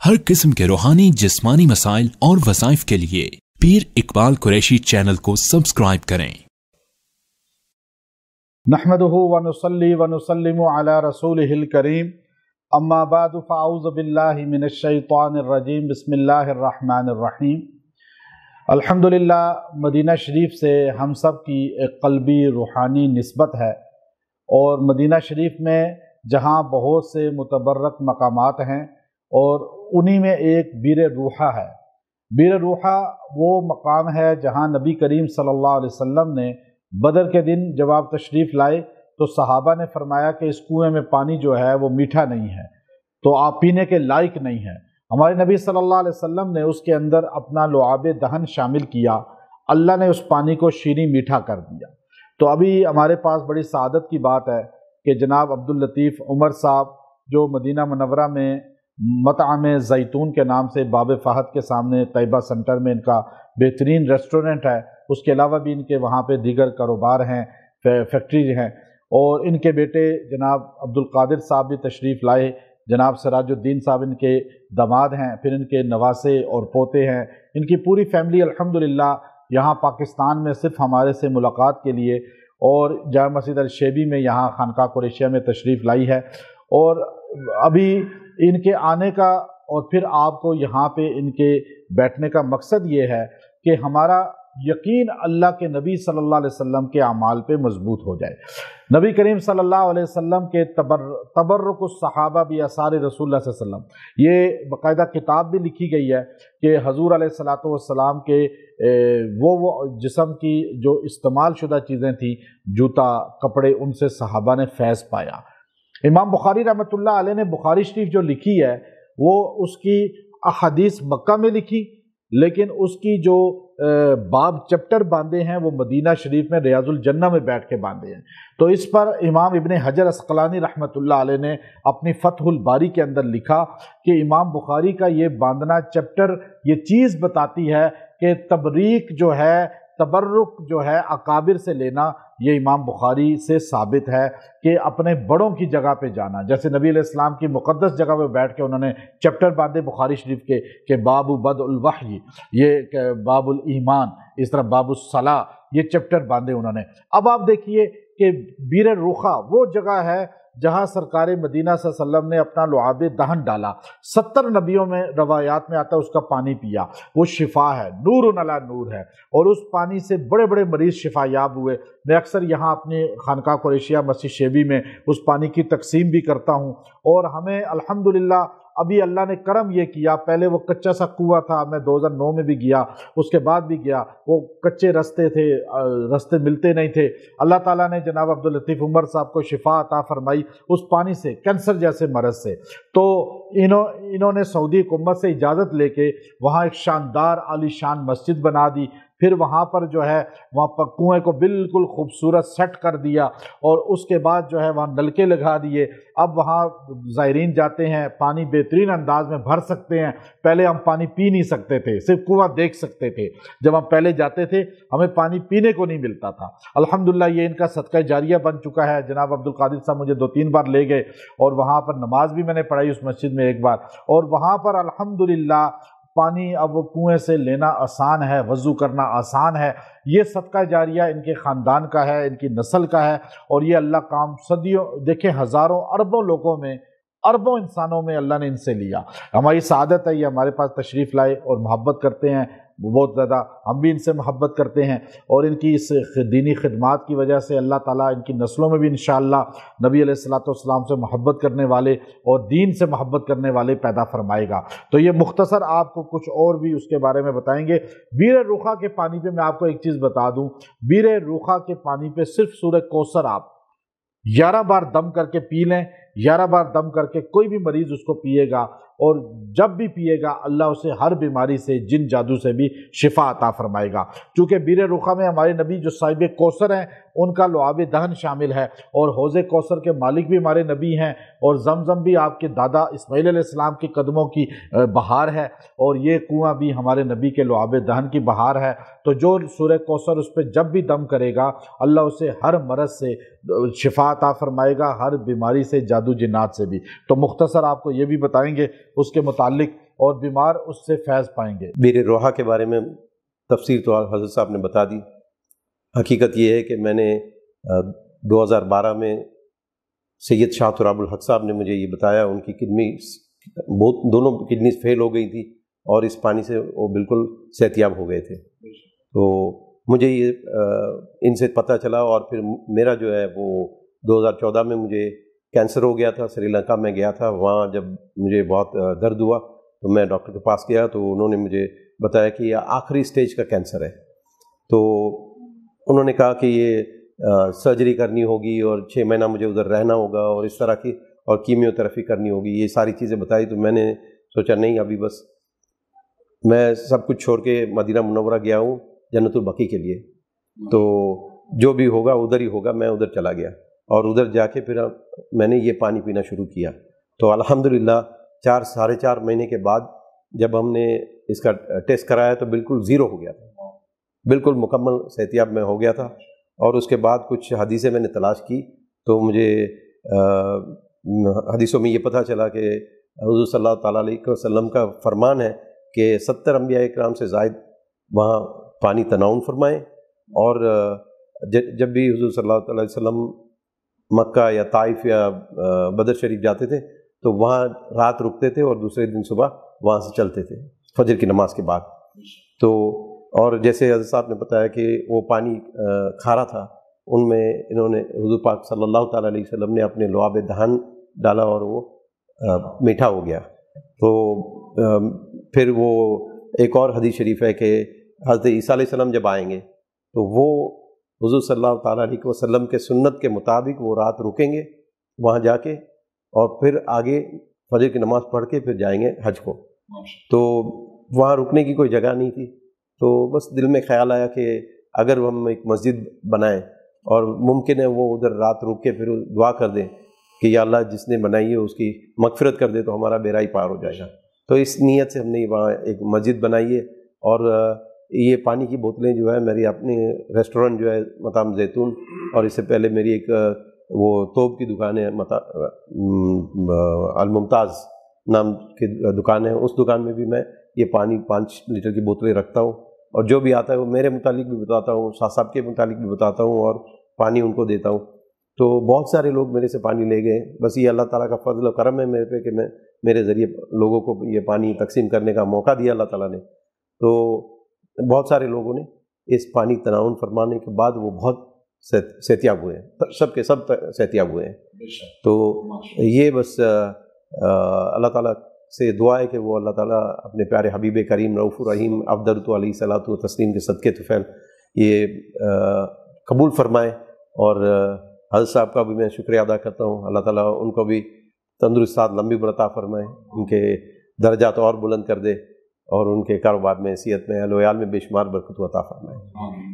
हर किस्म के रूहानी जिस्मानी मसाइल और वज़ाइफ के लिए पीर इकबाल कुरैशी चैनल को सब्सक्राइब करें। नहमदुहु व नुसल्ली व नुसल्लिमु अला रसूलिहिल करीम, अम्मा बादु फ़अऊज़ु बिल्लाहि मिनश शैतानिर रजीम, बिस्मिल्लाहिर रहमानिर रहीम। अल्हम्दुलिल्लाह, मदीना शरीफ से हम सब की एक क़ल्बी रूहानी निस्बत है और मदीना शरीफ में जहाँ बहुत से मुतबर्रक मकामात हैं और उन्हीं में एक बीर रूहा है। बीर रूहा वो मकाम है जहाँ नबी करीम सल्लल्लाहु अलैहि वसल्लम ने बदर के दिन जब आप तशरीफ़ लाए तो सहाबा ने फरमाया कि इस कुएं में पानी जो है वो मीठा नहीं है, तो आप पीने के लायक नहीं है। हमारे नबी सल्लल्लाहु अलैहि वसल्लम ने उसके अंदर अपना लुआब दहन शामिल किया, अल्लाह ने उस पानी को शीरी मीठा कर दिया। तो अभी हमारे पास बड़ी सआदत की बात है कि जनाब अब्दुल लतीफ़ उमर साहब जो मदीना मुनव्वरा में मतअम ज़ैतून के नाम से बाब फ़हद के सामने तैयबा सेंटर में इनका बेहतरीन रेस्टोरेंट है, उसके अलावा भी इनके वहाँ पे दीगर कारोबार हैं, फैक्ट्रीज हैं, और इनके बेटे जनाब अब्दुल कादिर साहब भी तशरीफ़ लाए, जनाब सिराजुद्दीन साहब इनके दामाद हैं, फिर इनके नवासे और पोते हैं। इनकी पूरी फैमिली अल्हम्दुलिल्लाह यहाँ पाकिस्तान में सिर्फ हमारे से मुलाकात के लिए और जामा मस्जिद अल-शेबी में यहाँ खानका कुरैशिया में तशरीफ़ लाई है। और अभी इनके आने का और फिर आपको यहाँ पे इनके बैठने का मकसद ये है कि हमारा यकीन अल्लाह के नबी सल्लल्लाहु अलैहि वसल्लम के अमाल पे मजबूत हो जाए। नबी करीम सल्लल्लाहु अलैहि वसल्लम के तबर्रुकुस सहाबा भी आसार रसूलुल्लाह सल्लल्लाहु अलैहि वसल्लम, ये बाकायदा किताब भी लिखी गई है कि हजूर अलैहिस्सलातु वस्सलाम के वो जिस्म की जो इस्तेमाल शुदा चीज़ें थी, जूता कपड़े, उनसे सहाबा ने फैज़ पाया। इमाम बुखारी रहमतुल्लाह अलैह ने बुखारी शरीफ जो लिखी है वो उसकी अहादीस मक्का में लिखी, लेकिन उसकी जो बाब चैप्टर बांधे हैं वो मदीना शरीफ में रियाजुल जन्ना में बैठ के बांधे हैं। तो इस पर इमाम इब्ने हजर अस्क़लानी रहमतुल्लाह अलैह ने अपनी फतहुल बारी के अंदर लिखा कि इमाम बुखारी का ये बांधना चैप्टर ये चीज़ बताती है कि तबरीक जो है, तबर्रुक जो है अकाबिर से लेना, ये इमाम बुखारी से साबित है कि अपने बड़ों की जगह पे जाना। जैसे नबी अलैहिस्सलाम की मुक़द्दस जगह पे बैठ के उन्होंने चैप्टर बांधे बुखारी शरीफ के बाबु बदउल वही, ये बाबुल ईमान, इस तरह बाबुस सला, ये चैप्टर बांधे उन्होंने। अब आप देखिए कि बीर रूखा वो जगह है जहाँ सरकार मदीना सल्लल्लाहु अलैहि वसल्लम ने अपना लुआब दहन डाला। 70 नबियों में रवायात में आता है उसका पानी पिया, वो शिफा है, नूरुन अला नूर है, और उस पानी से बड़े बड़े मरीज शिफायाब हुए। मैं अक्सर यहाँ अपने खानका कुरैशिया मस्जिद शेबी में उस पानी की तकसीम भी करता हूँ। और हमें अल्हम्दुलिल्लाह अभी अल्लाह ने करम ये किया, पहले वो कच्चा सा कुआं था, मैं 2009 में भी गया, उसके बाद भी गया, वो कच्चे रास्ते थे, रास्ते मिलते नहीं थे। अल्लाह ताला ने जनाब अब्दुल लतीफ़ उमर साहब को शिफा अता फरमाई उस पानी से, कैंसर जैसे मरज़ से। तो इन्होंने सऊदी हुकूमत से इजाज़त लेके वहाँ एक शानदार आलीशान मस्जिद बना दी, फिर वहाँ पर जो है वहाँ पर कुएँ को बिल्कुल खूबसूरत सेट कर दिया, और उसके बाद जो है वहाँ नलके लगा दिए। अब वहाँ ज़ायरीन जाते हैं, पानी बेहतरीन अंदाज में भर सकते हैं। पहले हम पानी पी नहीं सकते थे, सिर्फ कुआँ देख सकते थे। जब हम पहले जाते थे हमें पानी पीने को नहीं मिलता था। अल्हम्दुलिल्लाह ये इनका सदका जारिया बन चुका है। जनाब अब्दुल कादिर साहब मुझे 2-3 बार ले गए और वहाँ पर नमाज भी मैंने पढ़ाई उस मस्जिद में एक बार, और वहाँ पर अल्हम्दुलिल्लाह पानी अब वो कुएं से लेना आसान है, वज़ू करना आसान है। ये सदका जारिया इनके ख़ानदान का है, इनकी नस्ल का है, और ये अल्लाह काम सदियों, देखें हज़ारों अरबों लोगों में, अरबों इंसानों में अल्लाह ने इनसे लिया। हमारी सादत है ये हमारे पास तशरीफ़ लाए और मोहब्बत करते हैं बहुत ज़्यादा, हम भी इनसे मोहब्बत करते हैं, और इनकी इस दीनी खिदमात की वजह से अल्लाह ताला इनकी नस्लों में भी इंशाअल्लाह नबी अलैहिस्सलातु वस्सलाम से मोहब्बत करने वाले और दीन से मोहब्बत करने वाले पैदा फरमाएगा। तो ये मुख्तसर आपको कुछ और भी उसके बारे में बताएंगे। बीर रूखा के पानी पे मैं आपको एक चीज़ बता दूँ, बीर रूखा के पानी पे सिर्फ सूरह कौसर आप 11 बार दम करके पी लें, 11 बार दम करके कोई भी मरीज़ उसको पिएगा, और जब भी पिएगा अल्लाह उसे हर बीमारी से, जिन जादू से भी शिफा अता फरमाएगा। चूँकि बीर रूखा में हमारे नबी जो साहिब कौसर हैं उनका लुआब दहन शामिल है, और हौज़े कौसर के मालिक भी हमारे नबी हैं, और जमजम भी आपके दादा इस्माइल अलैहिस्सलाम के कदमों की बहार है, और ये कुआं भी हमारे नबी के लुआब दहन की बहार है। तो जो सूरह कौसर उस पर जब भी दम करेगा अल्लाह उसे हर मरज़ से शिफा अता फरमाएगा, हर बीमारी से, जादू جادو جنات سے بھی. تو مختصر آپ کو یہ بھی بتائیں گے اس کے متعلق، اور بیمار اس سے فیض پائیں گے. بیر روحا کے بارے میں تفصیل تو حضرت صاحب نے بتا دی. حقیقت یہ ہے کہ میں نے 2012 میں سید شاہ تراب الحق صاحب نے مجھے یہ بتایا، ان کی کڈنی دونوں کڈنیز فیل ہو گئی تھی اور اس پانی سے وہ بالکل صحت یاب ہو گئے تھے. تو مجھے یہ ان سے پتہ چلا، اور پھر میرا جو ہے وہ 2014 میں مجھے کینسر ہو گیا تھا. سری لنکا میں گیا تھا، وہاں جب مجھے بہت درد ہوا تو میں ڈاکٹر کے پاس گیا تو انہوں نے مجھے بتایا کہ یہ آخری سٹیج کا کینسر ہے. تو انہوں نے کہا کہ یہ سرجری کرنی ہوگی اور 6 مہینہ مجھے ادھر رہنا ہوگا اور اس طرح کی، اور کیمیو تھراپی کرنی ہوگی. یہ ساری چیزیں بتائی تو میں نے سوچا نہیں، ابھی بس میں سب کچھ چھوڑ کے مدینہ منورہ گیا ہوں جنت البقیع کے لیے. تو جو بھی ہوگا ادھر ہی ہوگا. میں ادھر چلا گیا اور ادھر جا کے پھر میں نے یہ پانی پینا شروع کیا. تو الحمدللہ 4.5 مہینے کے بعد جب ہم نے اس کا ٹیسٹ کرایا تو بالکل 0 ہو گیا تھا، بالکل مکمل صحت یاب میں ہو گیا تھا. اور اس کے بعد کچھ حدیثیں میں نے تلاش کی تو مجھے حدیثوں میں یہ پتہ چلا کہ حضور صلی اللہ تعالیٰ علیہ وسلم کا فرمان ہے کہ 70 انبیاء اکرام سے زائد وہاں پانی تناول فرمائیں. اور جب بھی حضور صلی اللہ علیہ وسلم مکہ یا طائف یا بدر شریف جاتے تھے تو وہاں رات رکتے تھے اور دوسرے دن صبح وہاں سے چلتے تھے فجر کی نماز کے بعد. تو اور جیسے حضرت صاحب نے بتایا کہ وہ پانی کھارا تھا، ان میں انہوں نے حضور پاک صلی اللہ تعالیٰ علیہ وسلم نے اپنے لعاب دہن ڈالا اور وہ میٹھا ہو گیا. تو پھر وہ ایک اور حدیث شریف ہے کہ حضرت عیسیٰ علیہ السلام جب آئیں گے تو وہ حضور صلی اللہ تعالیٰ علیہ وسلم کے سنت کے مطابق وہ رات رکیں گے وہاں جا کے، اور پھر آگے فجر کی نماز پڑھ کے پھر جائیں گے حج کو. تو وہاں رکنے کی کوئی جگہ نہیں تھی، تو بس دل میں خیال آیا کہ اگر ہم ایک مسجد بنائیں اور ممکن ہے وہ ادھر رات رک کے پھر دعا کر دیں کہ یا اللہ جس نے بنائی ہے اس کی مغفرت کر دے تو ہمارا بیڑا ہی پار ہو جائے گا. تو اس نیت سے ہم نے وہاں ایک مسجد بنائی ہے. اور یہ پانی کی بوتلیں جو ہے میری اپنی ریسٹورنٹ جو ہے مطعم زیتون، اور اس سے پہلے میری ایک وہ توپ کی دکان ہے الممتاز نام کی دکان ہے، اس دکان میں بھی میں یہ پانی 5 لیٹر کی بوتلیں رکھتا ہوں، اور جو بھی آتا ہے وہ میرے متعلق بھی بتاتا ہوں، شاہ صاحب کے متعلق بھی بتاتا ہوں اور پانی ان کو دیتا ہوں. تو بہت سارے لوگ میرے سے پانی لے گئے. بس یہ اللہ تعالیٰ کا فضل و کرم ہے میرے پہ کہ میں میرے ذریعے لوگوں کو یہ پانی تقسیم کرنے کا موقع دیا اللہ تعالیٰ نے. تو بہت سارے لوگوں نے اس پانی تناول فرمانے کے بعد وہ بہت صحت یاب ہوئے ہیں، سب کے سب صحت یاب ہوئے ہیں. تو یہ بس اللہ تعالیٰ سے دعا ہے کہ وہ اللہ تعالیٰ اپنے پیارے حبیب کریم رؤوف الرحیم افضل علیہ صلاۃ و تسلیم کے صدقے طفیل یہ قبول فرمائے. اور حضرت صاحب کا بھی میں شکریہ ادا کرتا ہوں. اللہ تعالیٰ ان کو بھی تندرست لمبی عمر عطا فرمائے، ان کے درجات اور بلند کر دے، اور ان کے کاروبار میں، حیثیت میں، اہل و عیال میں بے شمار برکت عطا فرمائے.